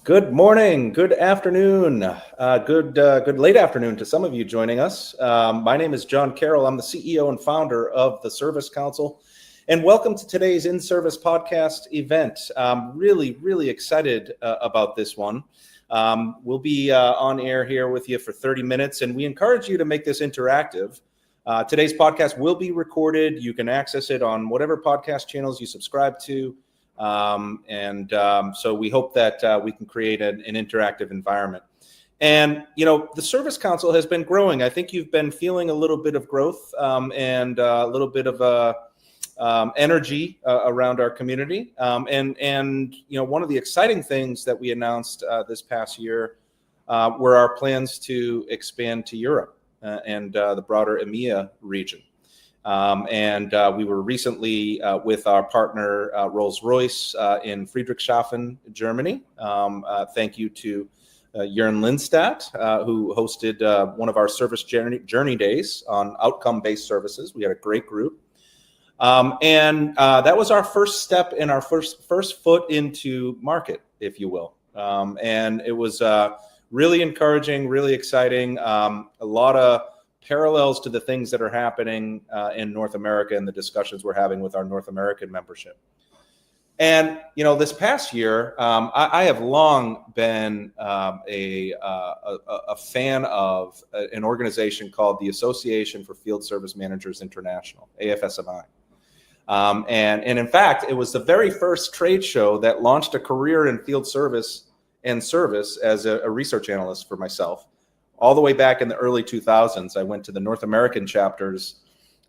Good morning, good afternoon, good late afternoon to some of you joining us. My name is John Carroll. I'm the CEO and founder of the Service Council, and welcome to today's In-Service podcast event. I'm really excited about this one. We'll be on air here with you for 30 minutes, and we encourage you to make this interactive. Today's podcast will be recorded. You can access it on whatever podcast channels you subscribe to. So we hope that we can create an interactive environment. And, you know, the Service Council has been growing. I think you've been feeling a little bit of growth and a little bit of energy around our community. And you know, one of the exciting things that we announced this past year were our plans to expand to Europe and the broader EMEA region. We were recently with our partner Rolls-Royce in Friedrichshafen, Germany. Thank you to Jürgen Plessing, who hosted one of our service journey days on outcome-based services. We had a great group. That was our first step in our first foot into market, if you will. And it was really encouraging, really exciting, a lot of parallels to the things that are happening in North America and the discussions we're having with our North American membership. And, you know, this past year, I have long been a fan of an organization called the Association for Field Service Managers International, AFSMI. And in fact, it was the very first trade show that launched a career in field service and service as a research analyst for myself. All the way back in the early 2000s, I went to the North American chapter's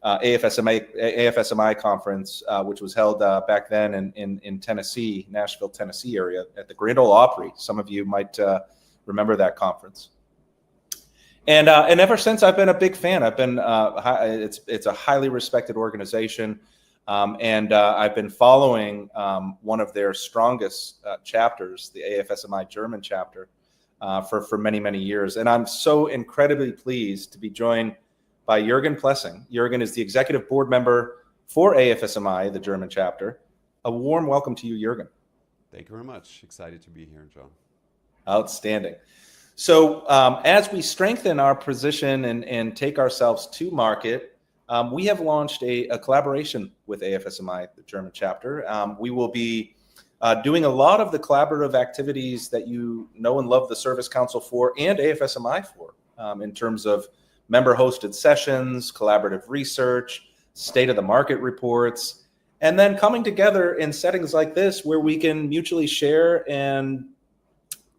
AFSMI conference, which was held back then in Tennessee, Nashville, Tennessee area at the Grand Ole Opry. Some of you might remember that conference. And ever since, I've been a big fan. I've been it's a highly respected organization, and I've been following one of their strongest chapters, the AFSMI German chapter, for many years. And I'm so incredibly pleased to be joined by Jürgen Plessing. Jürgen is the executive board member for AFSMI, the German chapter. A warm welcome to you, Jürgen. Thank you very much. Excited to be here, John. Outstanding. So as we strengthen our position and take ourselves to market, we have launched a collaboration with AFSMI, the German chapter. We will be doing a lot of the collaborative activities that you know and love the Service Council for and AFSMI for, in terms of member-hosted sessions, collaborative research, state-of-the-market reports, and then coming together in settings like this where we can mutually share and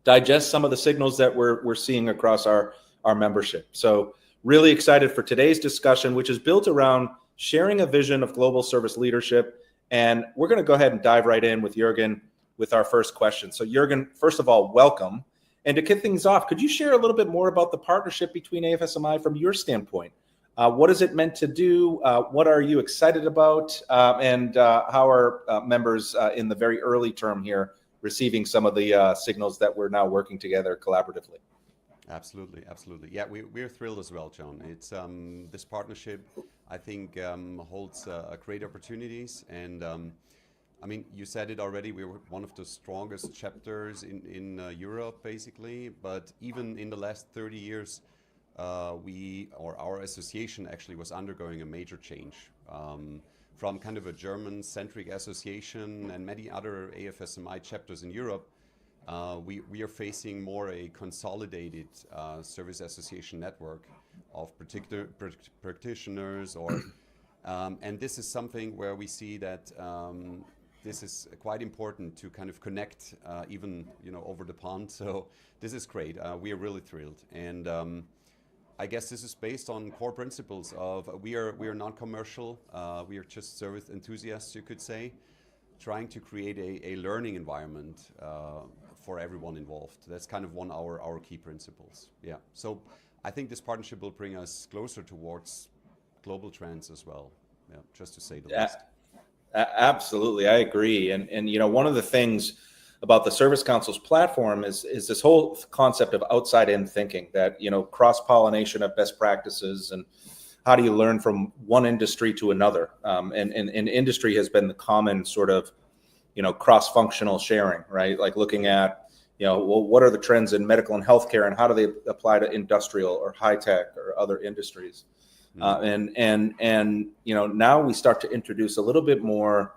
digest some of the signals that we're seeing across our membership. So really excited for today's discussion, which is built around sharing a vision of global service leadership. And we're going to go ahead and dive right in with Jürgen with our first question. So Jürgen, first of all, welcome. And to kick things off, could you share a little bit more about the partnership between AFSMI from your standpoint? What is it meant to do? What are you excited about? And how are members in the very early term here receiving some of the signals that we're now working together collaboratively? Absolutely. Yeah, we're thrilled as well, John. It's this partnership, I think, holds great opportunities. And I mean, you said it already, we were one of the strongest chapters in Europe, basically. But even in the last 30 years, our association actually was undergoing a major change. From kind of a German-centric association and many other AFSMI chapters in Europe, we are facing more a consolidated service association network of particular practitioners, and this is something where we see that this is quite important to kind of connect even over the pond. So this is great. We are really thrilled, and I guess this is based on core principles of we are non-commercial. We are just service enthusiasts, you could say, trying to create a learning environment for everyone involved. That's kind of one of our key principles. Yeah. So I think this partnership will bring us closer towards global trends as well. Yeah, just to say the least. Absolutely, I agree. And you know, one of the things about the Service Council's platform is this whole concept of outside-in thinking, that, you know, cross-pollination of best practices and how do you learn from one industry to another. And industry has been the common sort of, you know, cross-functional sharing, right? Like looking at, well, what are the trends in medical and healthcare, and how do they apply to industrial or high tech or other industries? And now we start to introduce a little bit more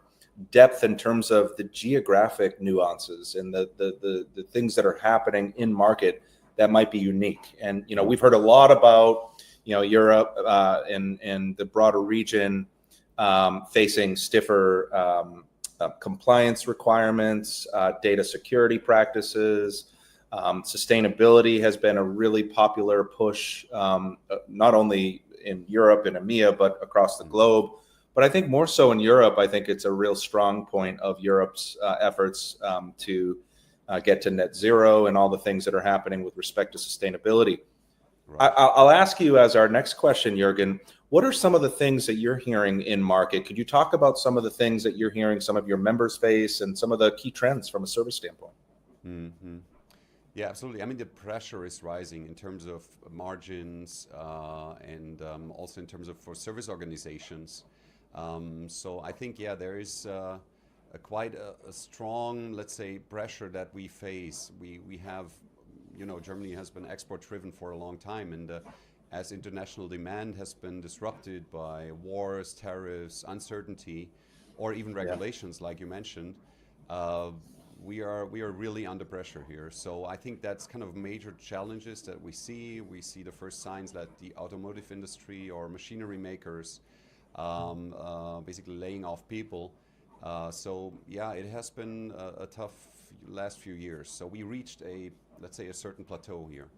depth in terms of the geographic nuances and the things that are happening in market that might be unique. And we've heard a lot about Europe and the broader region facing stiffer compliance requirements, data security practices. Sustainability has been a really popular push, not only in Europe and EMEA, but across the globe. But I think more so in Europe, I think it's a real strong point of Europe's efforts to get to net zero and all the things that are happening with respect to sustainability. Right. I'll ask you as our next question, Jürgen, what are some of the things that you're hearing in market? Could you talk about some of the things that you're hearing some of your members face and some of the key trends from a service standpoint? Mm-hmm. Yeah, absolutely. I mean, the pressure is rising in terms of margins and also in terms of for service organizations. So I think, there is quite a strong, let's say, pressure that we face. We have, Germany has been export driven for a long time, and as international demand has been disrupted by wars, tariffs, uncertainty, or even regulations, like you mentioned, we are really under pressure here. So I think that's kind of major challenges that we see. We see the first signs that the automotive industry or machinery makers basically laying off people. So it has been a tough last few years. So we reached let's say a certain plateau here.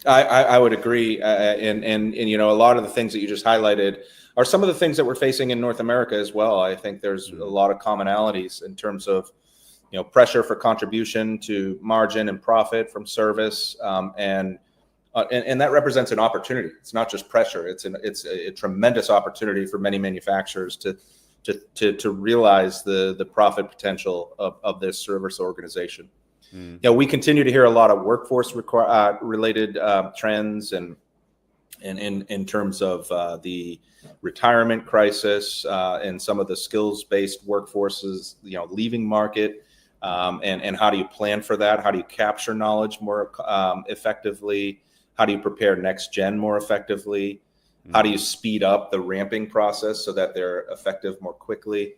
I would agree, and a lot of the things that you just highlighted are some of the things that we're facing in North America as well. I think there's a lot of commonalities in terms of pressure for contribution to margin and profit from service, and that represents an opportunity. It's not just pressure; it's a tremendous opportunity for many manufacturers to realize the profit potential of this service organization. We continue to hear a lot of workforce related trends, and in terms of the retirement crisis and some of the skills-based workforces, leaving market, and how do you plan for that? How do you capture knowledge more effectively? How do you prepare next gen more effectively? How do you speed up the ramping process so that they're effective more quickly?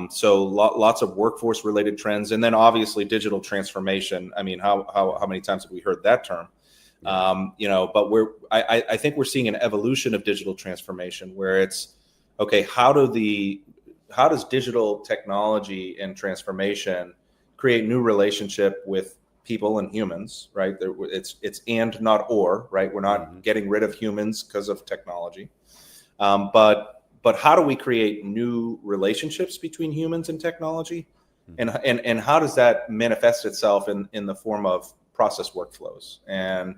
So lots of workforce related trends, and then obviously digital transformation. I mean, how many times have we heard that term? But I think we're seeing an evolution of digital transformation where it's okay. How does digital technology and transformation create new relationship with people and humans? Right? It's and not or. Right? We're not getting rid of humans because of technology, but how do we create new relationships between humans and technology? And how does that manifest itself in the form of process workflows and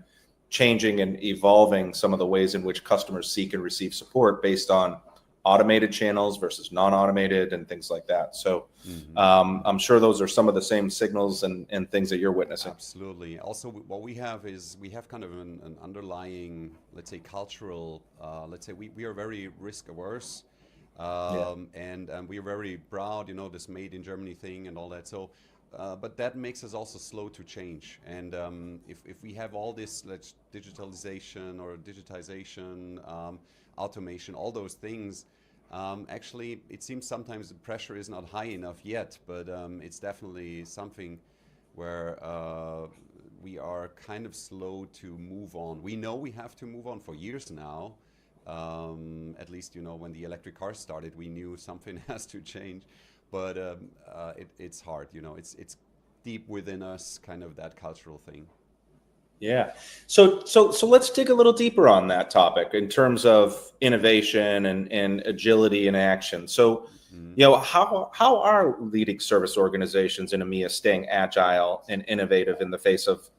changing and evolving some of the ways in which customers seek and receive support based on automated channels versus non-automated and things like that. So I'm sure those are some of the same signals and things that you're witnessing. Absolutely. Also, what we have is we have kind of an underlying, let's say, cultural, let's say we are very risk averse, and we are very proud, this made in Germany thing and all that. So, but that makes us also slow to change. And if we have all this digitalization or digitization, automation, all those things, actually, it seems sometimes the pressure is not high enough yet, but it's definitely something where we are kind of slow to move on. We know we have to move on for years now. At least, when the electric cars started, we knew something has to change, but it's hard. It's deep within us, kind of that cultural thing. Yeah. So let's dig a little deeper on that topic in terms of innovation and agility in action. So, how are leading service organizations in EMEA staying agile and innovative in the face of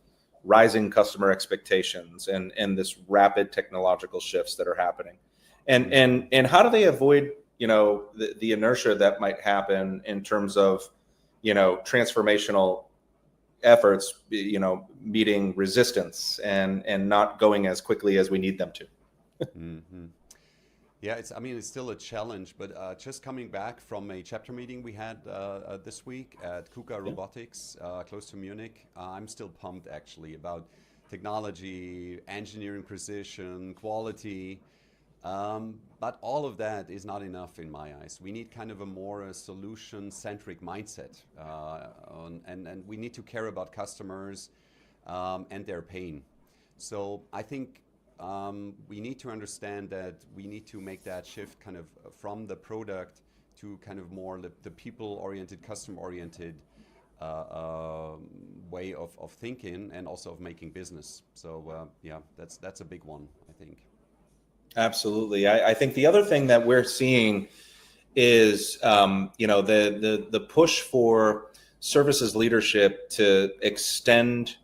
rising customer expectations and this rapid technological shifts that are happening? And how do they avoid, the inertia that might happen in terms of, transformational efforts, meeting resistance and not going as quickly as we need them to? Yeah, I mean, it's still a challenge, but just coming back from a chapter meeting we had this week at KUKA Yeah. Robotics, close to Munich, I'm still pumped actually about technology, engineering precision, quality. But all of that is not enough in my eyes. We need kind of a more solution-centric mindset, and we need to care about customers and their pain. So I think we need to understand that we need to make that shift kind of from the product to kind of more the people-oriented, customer-oriented way of thinking and also of making business. So yeah, that's a big one, I think. Absolutely. I think the other thing that we're seeing is, the push for services leadership to extend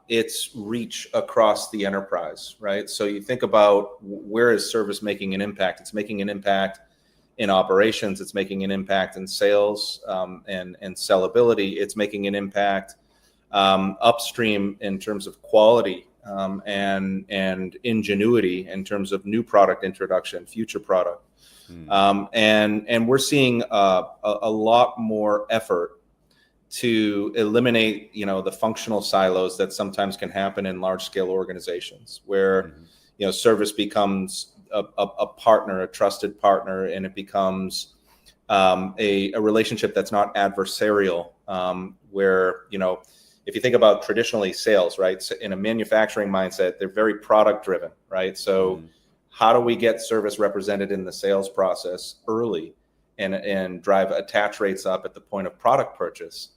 its reach across the enterprise, right? So you think about where is service making an impact? It's making an impact in operations. It's making an impact in sales and sellability. It's making an impact upstream in terms of quality and ingenuity in terms of new product introduction, future product. And we're seeing a lot more effort to eliminate, the functional silos that sometimes can happen in large scale organizations where, service becomes a partner, a trusted partner, and it becomes a relationship that's not adversarial, where, if you think about traditionally sales, right? So in a manufacturing mindset, they're very product driven, right? So how do we get service represented in the sales process early and drive attach rates up at the point of product purchase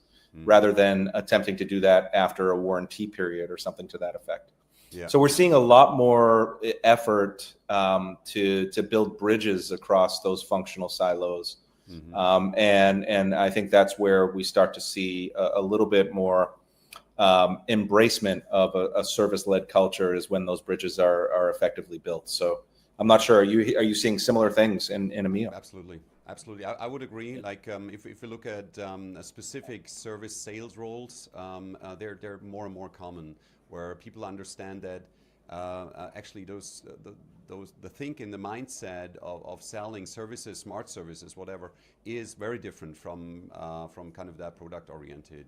rather than attempting to do that after a warranty period or something to that effect? Yeah. So we're seeing a lot more effort to build bridges across those functional silos. And I think that's where we start to see a little bit more embracement of a service-led culture is when those bridges are effectively built. So I'm not sure. Are you seeing similar things in EMEA? Absolutely. Absolutely. I would agree. Like if you look at specific service sales roles, they're more and more common where people understand that actually the thinking, the mindset of selling services, smart services, whatever, is very different from kind of that product-oriented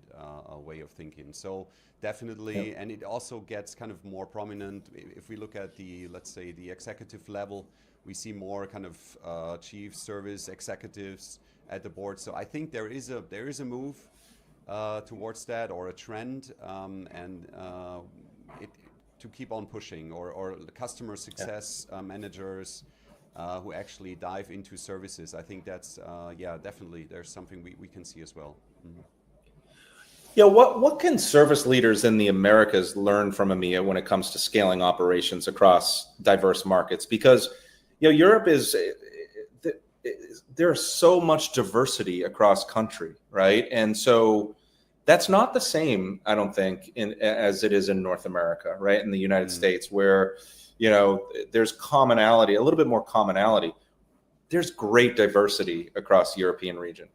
way of thinking. So definitely, and it also gets kind of more prominent if we look at let's say the executive level. We see more kind of chief service executives at the board. So I think there is a move towards that, or a trend, and to keep on pushing, or customer success managers who actually dive into services. I think that's definitely there's something we can see as well. Yeah, what can service leaders in the Americas learn from EMEA when it comes to scaling operations across diverse markets? Because Europe there's so much diversity across country, right? And so that's not the same, I don't think, as it is in North America, right? In the United States, where there's commonality, a little bit more commonality. There's great diversity across the European region.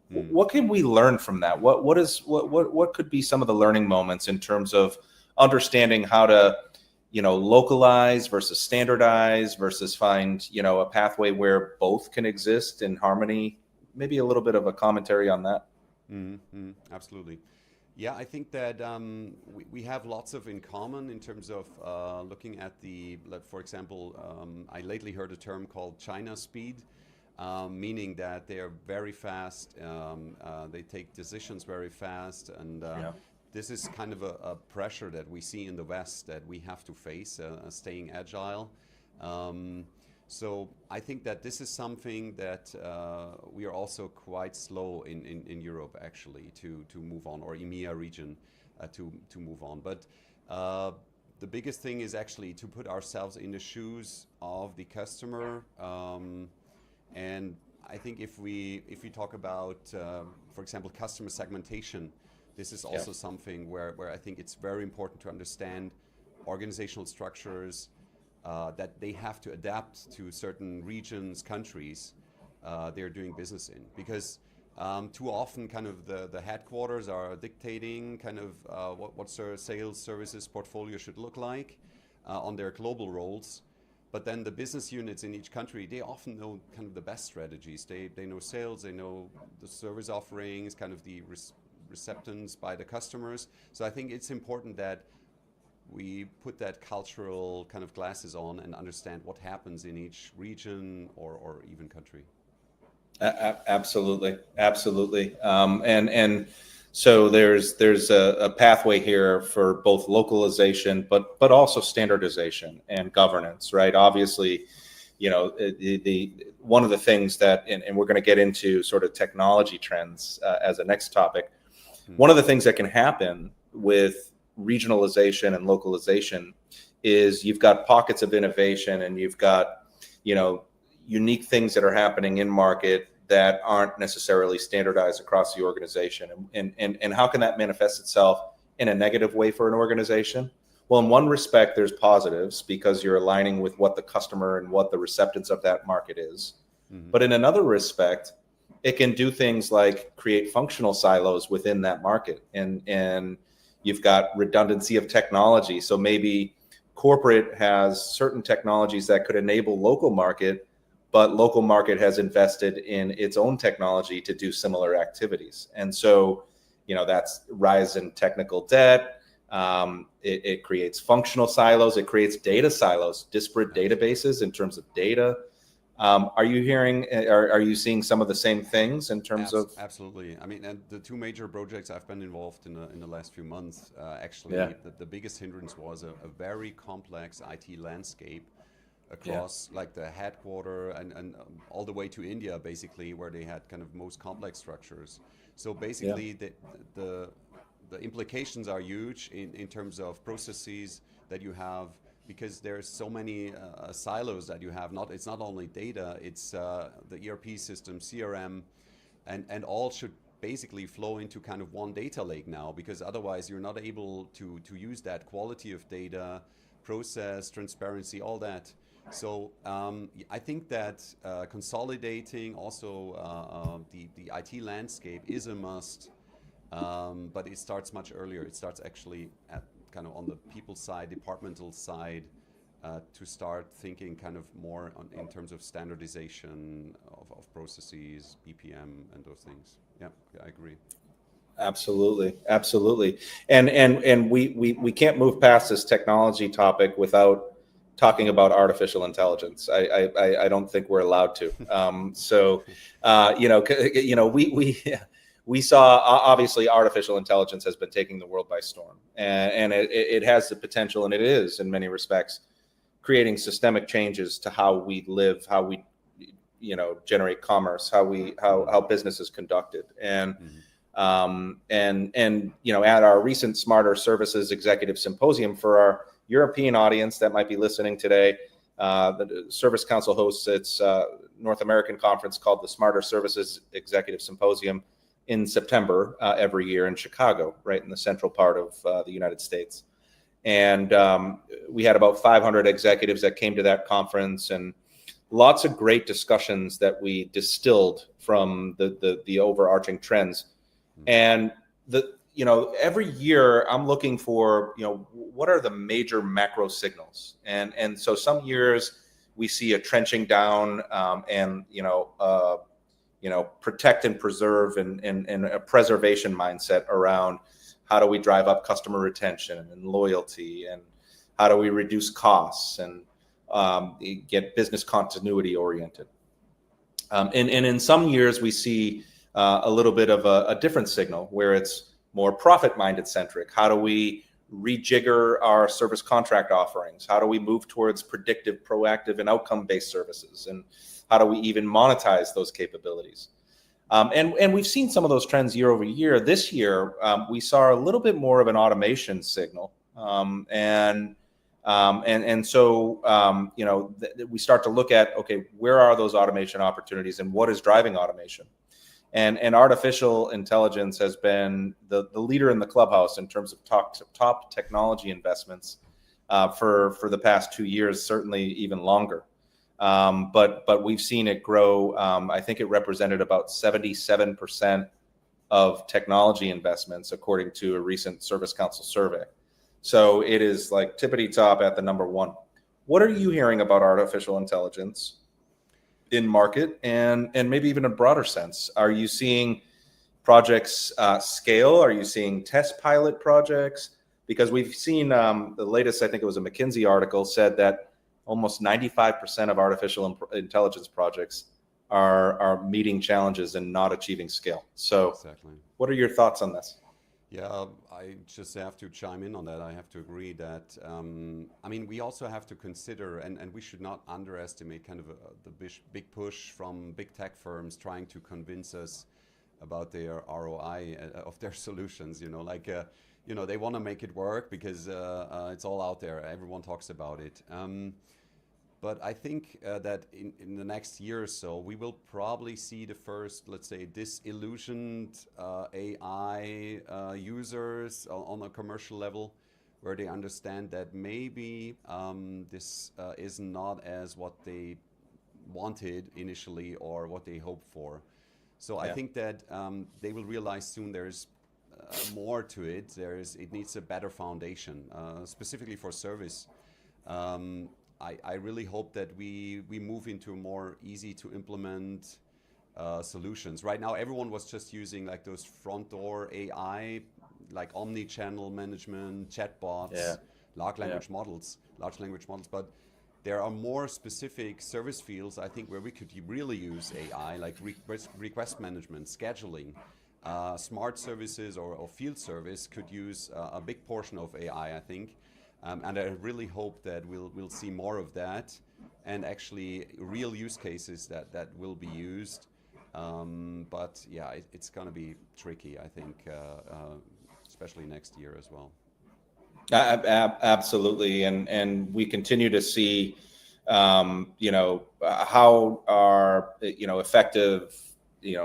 What can we learn from that? What could be some of the learning moments in terms of understanding how to localize versus standardize versus find a pathway where both can exist in harmony? Maybe a little bit of a commentary on that. Absolutely. Yeah, I think that we have lots of in common in terms of looking at for example, I lately heard a term called China speed, meaning that they are very fast, they take decisions very fast, and this is kind of a pressure that we see in the West that we have to face, staying agile. So I think that this is something that we are also quite slow in Europe actually to move on, or EMEA region to move on. But the biggest thing is actually to put ourselves in the shoes of the customer. And I think if we talk about, for example, customer segmentation, this is also something where I think it's very important to understand organizational structures, that they have to adapt to certain regions, countries they're doing business in. Because too often kind of the headquarters are dictating kind of what sales services portfolio should look like on their global roles. But then the business units in each country, they often know kind of the best strategies. They know sales, they know the service offerings, kind of the receptance by the customers. So I think it's important that we put that cultural kind of glasses on and understand what happens in each region or even country. Absolutely, absolutely. And so there's a pathway here for both localization, but also standardization and governance, right? Obviously, the one of the things that, and we're going to get into sort of technology trends as a next topic. One of the things that can happen with regionalization and localization is you've got pockets of innovation and you've got, unique things that are happening in market that aren't necessarily standardized across the organization. And how can that manifest itself in a negative way for an organization? Well, in one respect, there's positives because you're aligning with what the customer and what the receptance of that market is. Mm-hmm. But in another respect, it can do things like create functional silos within that market. And you've got redundancy of technology. So maybe corporate has certain technologies that could enable local market, but local market has invested in its own technology to do similar activities. And so, that's rise in technical debt. It creates functional silos. It creates data silos, disparate databases in terms of data. Are you hearing, are you seeing some of the same things in terms of? Absolutely. I mean, and the two major projects I've been involved in the last few months, the biggest hindrance was a very complex IT landscape across like the headquarter and all the way to India, basically, where they had kind of most complex structures. So basically the implications are huge in terms of processes that you have, because there's so many silos that you have. It's not only data, it's the ERP system, CRM, and all should basically flow into kind of one data lake now, because otherwise you're not able to use that quality of data, process, transparency, all that. So I think that consolidating also the IT landscape is a must, but it starts much earlier. It starts actually at kind of on the people side, departmental side, to start thinking kind of more in terms of standardization of processes, BPM, and those things. Yeah, I agree. Absolutely. And we can't move past this technology topic without talking about artificial intelligence. I don't think we're allowed to. We saw, obviously artificial intelligence has been taking the world by storm, and it has the potential, and it is in many respects creating systemic changes to how we live, how we generate commerce, how business is conducted. And at our recent Smarter Services Executive Symposium, for our European audience that might be listening today, the Service Council hosts its North American conference called the Smarter Services Executive Symposium in September every year in Chicago, right in the central part of the United States. And we had about 500 executives that came to that conference, and lots of great discussions that we distilled from the overarching trends. And every year I'm looking for, what are the major macro signals? And so some years we see a trenching down and protect and preserve and a preservation mindset around how do we drive up customer retention and loyalty, and how do we reduce costs and get business continuity oriented. And in some years we see a little bit of a different signal where it's more profit-minded centric. How do we rejigger our service contract offerings? How do we move towards predictive, proactive, and outcome-based services? And how do we even monetize those capabilities? And we've seen some of those trends year over year. This year, we saw a little bit more of an automation signal. So we start to look at, okay, where are those automation opportunities and what is driving automation? And artificial intelligence has been the leader in the clubhouse in terms of top technology investments for the past 2 years, certainly even longer. But we've seen it grow. I think it represented about 77% of technology investments, according to a recent Service Council survey. So it is like tippity top at the number one. What are you hearing about artificial intelligence in market, and maybe even a broader sense? Are you seeing projects scale? Are you seeing test pilot projects? Because we've seen the latest, I think it was a McKinsey article, said that almost 95% of artificial intelligence projects are meeting challenges and not achieving scale. So Exactly. what are your thoughts on this? Yeah, I just have to chime in on that. I have to agree that, I mean, we also have to consider, and we should not underestimate kind of the big push from big tech firms trying to convince us about their ROI of their solutions. They want to make it work because it's all out there. Everyone talks about it. But I think that in the next year or so, we will probably see the first, let's say, disillusioned AI users on a commercial level, where they understand that maybe this is not as what they wanted initially or what they hoped for. So I think that they will realize soon there's more to it. It needs a better foundation, specifically for service. I really hope that we move into more easy to implement solutions. Right now, everyone was just using like those front door AI, like omni-channel management, chatbots, large language models. But there are more specific service fields, I think, where we could really use AI, like request management, scheduling. Smart services or field service could use a big portion of AI, I think. And I really hope that we'll see more of that, and actually real use cases that will be used. But yeah, it's going to be tricky, I think, especially next year as well. Absolutely, and we continue to see, how our effective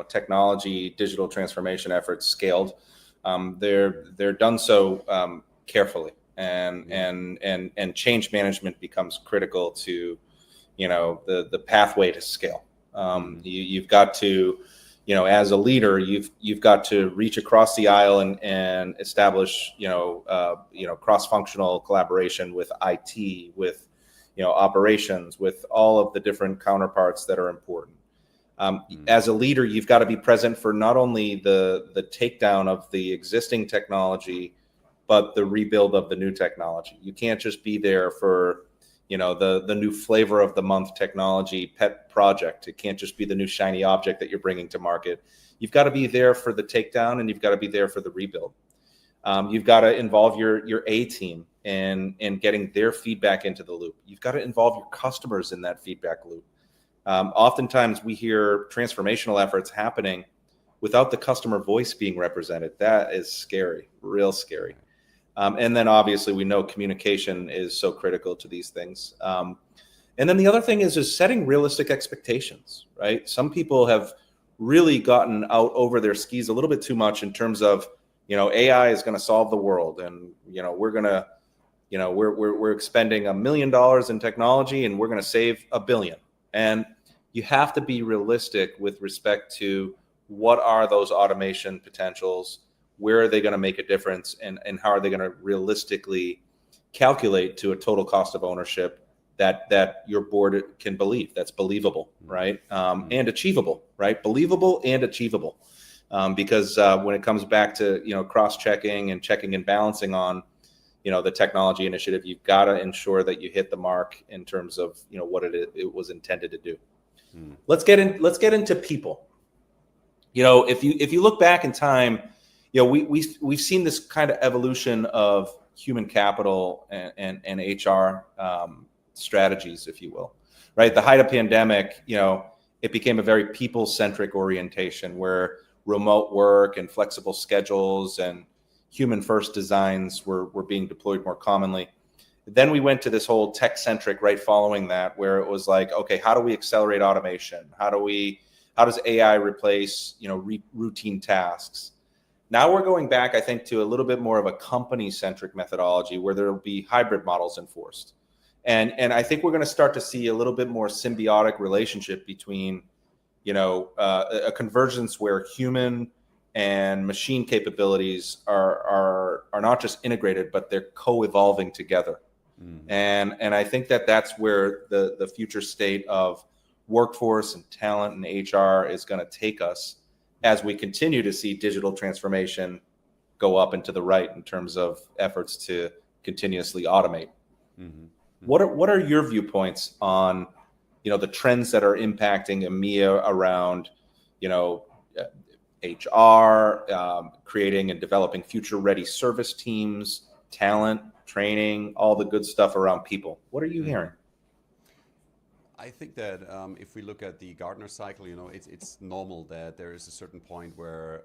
technology digital transformation efforts scaled. They're done so carefully, and change management becomes critical to the pathway to scale. You've got to, as a leader, you've got to reach across the aisle and establish cross-functional collaboration with IT, with operations, with all of the different counterparts that are important. As a leader, you've got to be present for not only the takedown of the existing technology, but the rebuild of the new technology. You can't just be there for the new flavor of the month technology pet project. It can't just be the new shiny object that you're bringing to market. You've got to be there for the takedown, and you've got to be there for the rebuild. You've got to involve your A team and getting their feedback into the loop. You've got to involve your customers in that feedback loop. Oftentimes we hear transformational efforts happening without the customer voice being represented. That is scary, real scary. And then obviously we know communication is so critical to these things. And then the other thing is setting realistic expectations, right? Some people have really gotten out over their skis a little bit too much in terms of, AI is going to solve the world, and we're going to, we're expending $1 million in technology, and we're going to save $1 billion. And you have to be realistic with respect to what are those automation potentials, where are they going to make a difference, and how are they going to realistically calculate to a total cost of ownership that your board can believe, that's believable, right? And achievable, right? Believable and achievable. Because when it comes back to cross-checking and checking and balancing on the technology initiative, you've got to ensure that you hit the mark in terms of what it was intended to do. Let's get into people. If you look back in time, we've seen this kind of evolution of human capital and HR strategies, if you will, right? The height of pandemic, it became a very people-centric orientation where remote work and flexible schedules and human-first designs were being deployed more commonly. Then we went to this whole tech-centric right following that, where it was like, okay, how do we accelerate automation? How does AI replace routine tasks? Now we're going back, I think, to a little bit more of a company-centric methodology where there will be hybrid models enforced. And I think we're going to start to see a little bit more symbiotic relationship between, a convergence where human and machine capabilities are not just integrated, but they're co-evolving together. And I think that that's where the future state of workforce and talent and HR is going to take us as we continue to see digital transformation go up and to the right in terms of efforts to continuously automate. What are your viewpoints on, the trends that are impacting EMEA around, HR, creating and developing future-ready service teams, talent, training, all the good stuff around people? What are you hearing? I think that if we look at the Gartner cycle, it's normal that there is a certain point where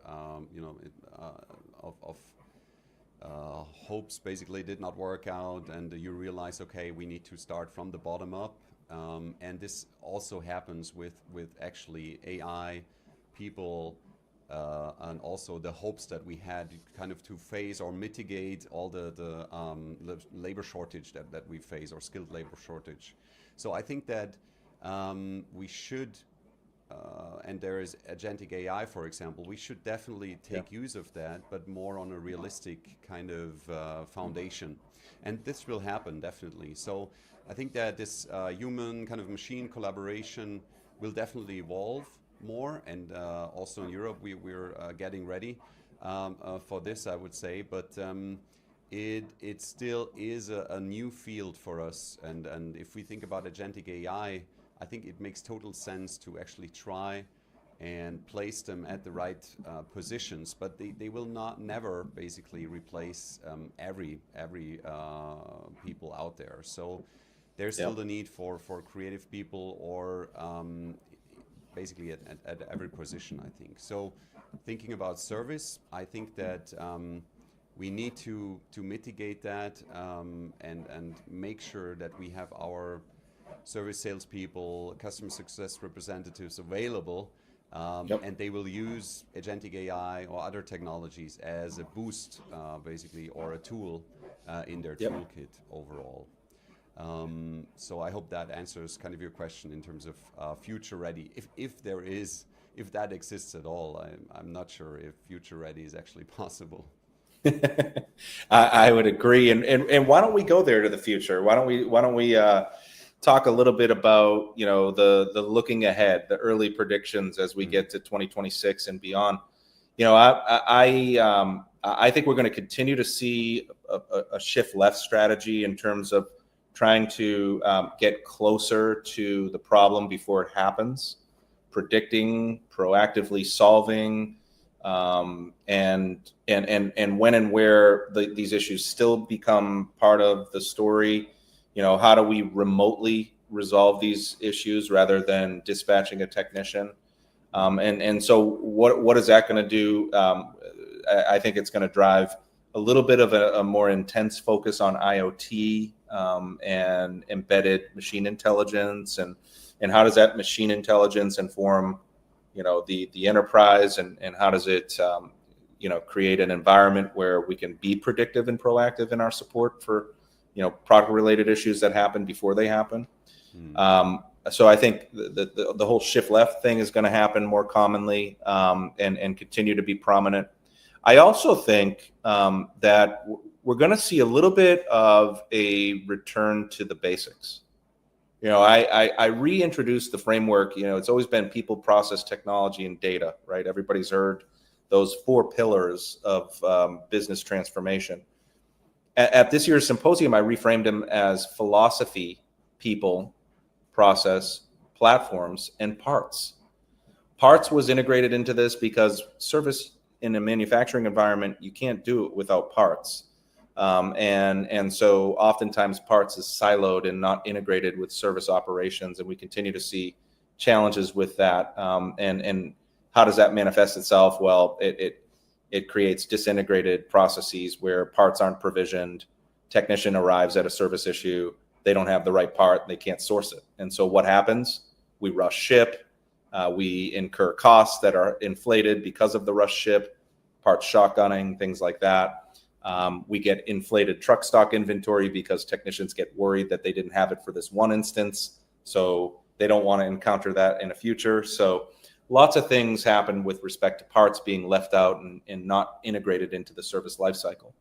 hopes basically did not work out, and you realize, okay, we need to start from the bottom up, and this also happens with actually AI, people, and also the hopes that we had kind of to face or mitigate all the labor shortage that we face, or skilled labor shortage. So I think that we should, and there is agentic AI, for example, we should definitely take use of that, but more on a realistic kind of foundation. And this will happen, definitely. So I think that this human kind of machine collaboration will definitely evolve more. And also in Europe, we're getting ready for this, I would say. But it still is a new field for us. And if we think about agentic AI, I think it makes total sense to actually try and place them at the right positions, but they will never basically replace every people out there. So there's still the need for creative people, or basically at every position, I think. So thinking about service, I think that we need to mitigate that and make sure that we have our service salespeople, customer success representatives available, and they will use agentic AI or other technologies as a boost, basically, or a tool in their toolkit overall. So I hope that answers kind of your question in terms of future ready. If that exists at all, I'm not sure if future ready is actually possible. I would agree. And why don't we go there to the future? Why don't we talk a little bit about, the looking ahead, the early predictions as we get to 2026 and beyond. I think we're going to continue to see a shift left strategy in terms of trying to get closer to the problem before it happens, predicting, proactively solving, and when and where these issues still become part of the story. How do we remotely resolve these issues rather than dispatching a technician? And so what is that going to do? I think it's going to drive a little bit of a more intense focus on IoT and embedded machine intelligence, and how does that machine intelligence inform, the enterprise, and how does it, create an environment where we can be predictive and proactive in our support for, product related issues that happen before they happen. So I think the whole shift left thing is going to happen more commonly, and continue to be prominent. I also think that we're going to see a little bit of a return to the basics. I reintroduced the framework. It's always been people, process, technology, and data, right? Everybody's heard those 4 pillars of business transformation. At this year's symposium, I reframed them as philosophy, people, process, platforms, and parts. Parts was integrated into this because service in a manufacturing environment, you can't do it without parts. And so oftentimes parts is siloed and not integrated with service operations, and we continue to see challenges with that. And how does that manifest itself? Well, it creates disintegrated processes where parts aren't provisioned. Technician arrives at a service issue, they don't have the right part, they can't source it. And so what happens? We rush ship, we incur costs that are inflated because of the rush ship, parts shotgunning, things like that. We get inflated truck stock inventory because technicians get worried that they didn't have it for this one instance, so they don't want to encounter that in the future. So lots of things happen with respect to parts being left out and not integrated into the service lifecycle.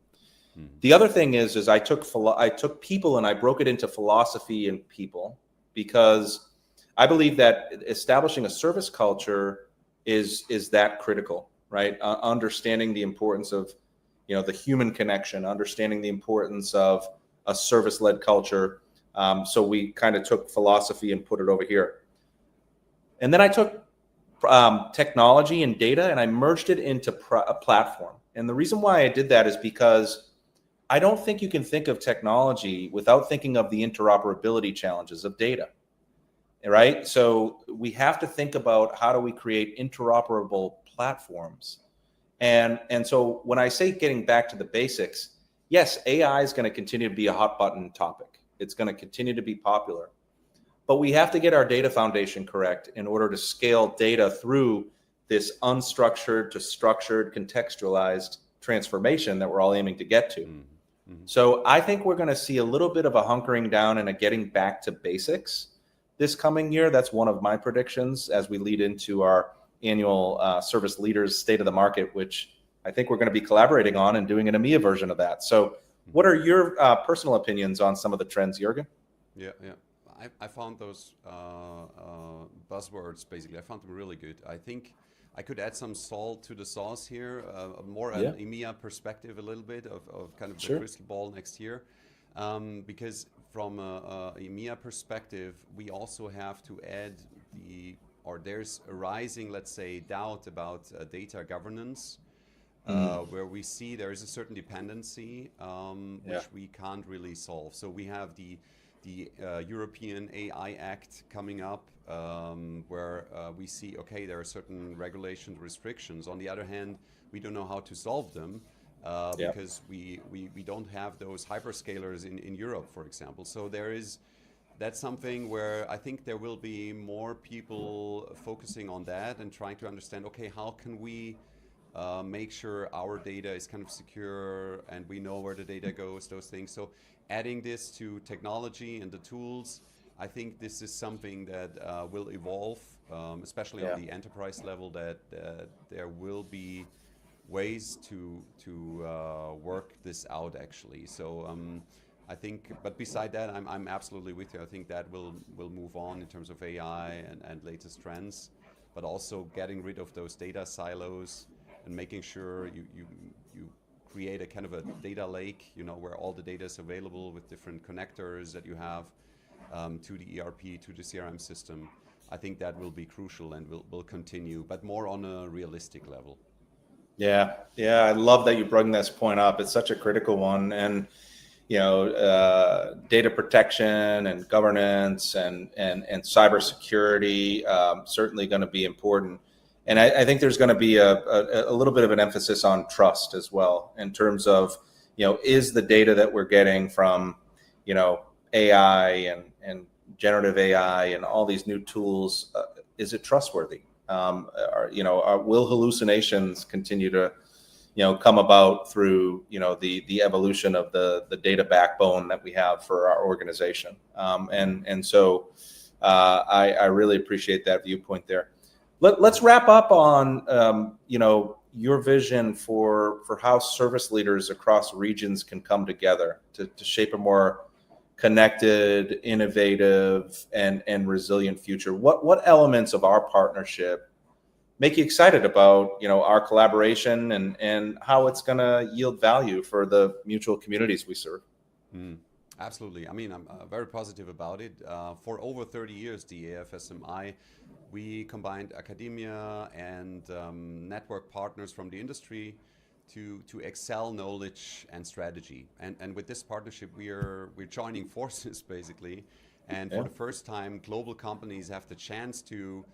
The other thing is I took people and I broke it into philosophy and people, because I believe that establishing a service culture is that critical, right? Understanding the importance of, the human connection, understanding the importance of a service-led culture. So we kind of took philosophy and put it over here. And then I took technology and data and I merged it into a platform. And the reason why I did that is because I don't think you can think of technology without thinking of the interoperability challenges of data, right? So we have to think about how do we create interoperable platforms. And so when I say getting back to the basics, yes, AI is going to continue to be a hot button topic. It's going to continue to be popular. But we have to get our data foundation correct in order to scale data through this unstructured to structured, contextualized transformation that we're all aiming to get to. So I think we're going to see a little bit of a hunkering down and a getting back to basics this coming year. That's one of my predictions as we lead into our annual Service Leaders State of the Market, which I think we're going to be collaborating on and doing an EMEA version of that. So what are your personal opinions on some of the trends, Jürgen? Yeah. I found those buzzwords, basically, I found them really good. I think I could add some salt to the sauce here, more an EMEA perspective a little bit of kind of the crystal ball next year. Because from a EMEA perspective, we also have to add there's a rising, let's say, doubt about data governance, where we see there is a certain dependency, which we can't really solve. So we have the European AI Act coming up, where we see, okay, there are certain regulations, restrictions. On the other hand, we don't know how to solve them because we don't have those hyperscalers in Europe, for example. So that's something where I think there will be more people focusing on that and trying to understand, okay, how can we make sure our data is kind of secure and we know where the data goes, those things. So adding this to technology and the tools, I think this is something that will evolve, especially on the enterprise level, that there will be ways to work this out, actually. So I think, but beside that, I'm absolutely with you. I think that will move on in terms of AI and latest trends, but also getting rid of those data silos and making sure you create a kind of a data lake, where all the data is available with different connectors that you have to the ERP, to the CRM system. I think that will be crucial and will continue, but more on a realistic level. Yeah, I love that you bring this point up. It's such a critical one. And data protection and governance and cybersecurity certainly going to be important. And I think there's going to be a little bit of an emphasis on trust as well, in terms of, is the data that we're getting from, AI and generative AI and all these new tools, is it trustworthy? Will hallucinations continue to, come about through, the evolution of the data backbone that we have for our organization? And so I really appreciate that viewpoint there. Let's wrap up on, your vision for how service leaders across regions can come together to shape a more connected, innovative, and resilient future. What elements of our partnership make you excited about, our collaboration and how it's going to yield value for the mutual communities we serve? Absolutely. I mean, I'm very positive about it. For over 30 years, the AFSMI, we combined academia and network partners from the industry to excel knowledge and strategy. And with this partnership, we're joining forces, basically. And for the first time, global companies have the chance to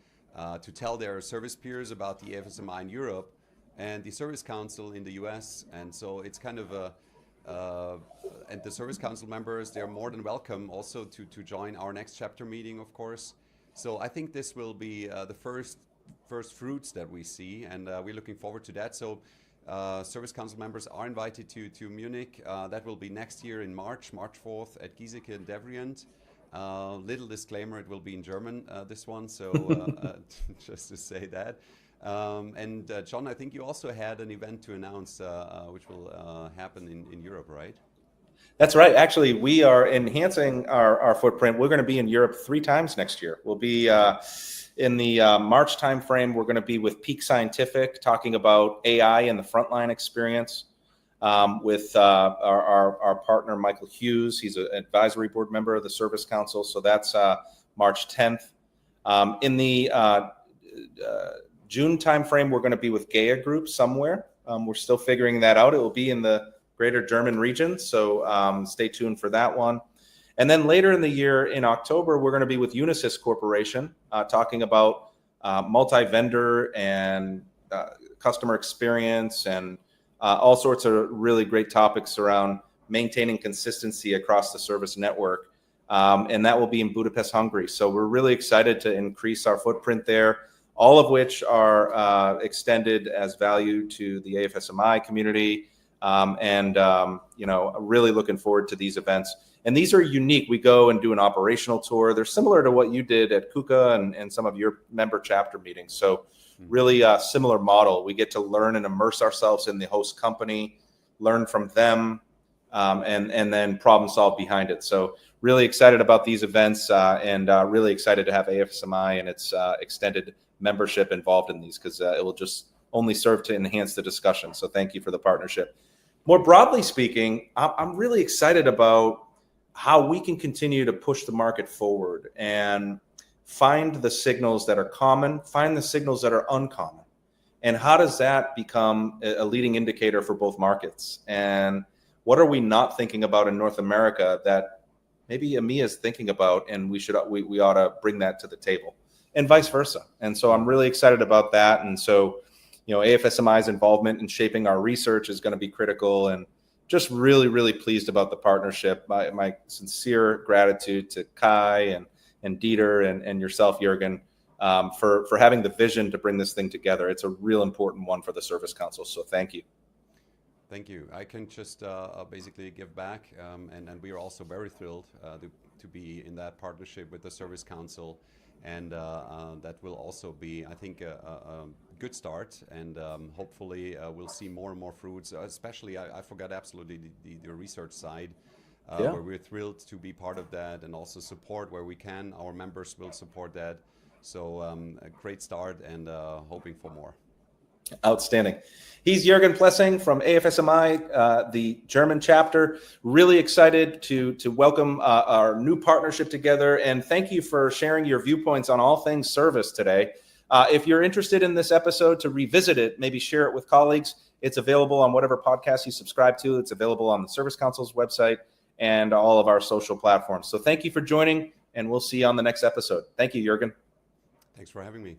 tell their service peers about the AFSMI in Europe and the Service Council in the US. And so it's kind of and the Service Council members, they're more than welcome also to join our next chapter meeting, of course. So I think this will be the first fruits that we see, and we're looking forward to that. So Service Council members are invited to Munich. That will be next year in March 4th at Giesecke in Devrient. Little disclaimer, it will be in German, this one, so just to say that. And John, I think you also had an event to announce, which will happen in Europe, right? That's right. Actually, we are enhancing our footprint. We're going to be in Europe 3 times next year. We'll be in the March timeframe. We're going to be with Peak Scientific talking about AI and the frontline experience with our partner, Michael Hughes. He's an advisory board member of the Service Council. So that's March 10th. In the June timeframe, we're going to be with Gaia Group somewhere. We're still figuring that out. It will be in the Greater German region, so stay tuned for that one. And then later in the year, in October, we're going to be with Unisys Corporation, talking about multi-vendor and customer experience and all sorts of really great topics around maintaining consistency across the service network. And that will be in Budapest, Hungary. So we're really excited to increase our footprint there, all of which are extended as value to the AFSMI community. Really looking forward to these events. And these are unique. We go and do an operational tour. They're similar to what you did at KUKA and some of your member chapter meetings. So really a similar model. We get to learn and immerse ourselves in the host company, learn from them, and then problem solve behind it. So really excited about these events and really excited to have AFSMI and its extended membership involved in these, because it will just only serve to enhance the discussion. So thank you for the partnership. More broadly speaking, I'm really excited about how we can continue to push the market forward and find the signals that are common, find the signals that are uncommon. And how does that become a leading indicator for both markets? And what are we not thinking about in North America that maybe EMEA is thinking about, and we ought to bring that to the table, and vice versa. And so I'm really excited about that. And so, AFSMI's involvement in shaping our research is going to be critical, and just really, really pleased about the partnership. My sincere gratitude to Kai and Dieter and yourself, Jürgen, for having the vision to bring this thing together. It's a real important one for the Service Council. So thank you. Thank you. I can just basically give back, and we are also very thrilled to be in that partnership with the Service Council. And that will also be, I think, a good start. And hopefully we'll see more and more fruits, especially, I forgot absolutely the research side, where we're thrilled to be part of that and also support where we can. Our members will support that. So a great start, and hoping for more. Outstanding. He's Jürgen Plessing from AFSMI, the German chapter. Really excited to welcome our new partnership together, and thank you for sharing your viewpoints on all things service today. If you're interested in this episode, to revisit it, maybe share it with colleagues. It's available on whatever podcast you subscribe to. It's available on the Service Council's website and all of our social platforms. So thank you for joining, and we'll see you on the next episode. Thank you, Jürgen. Thanks for having me.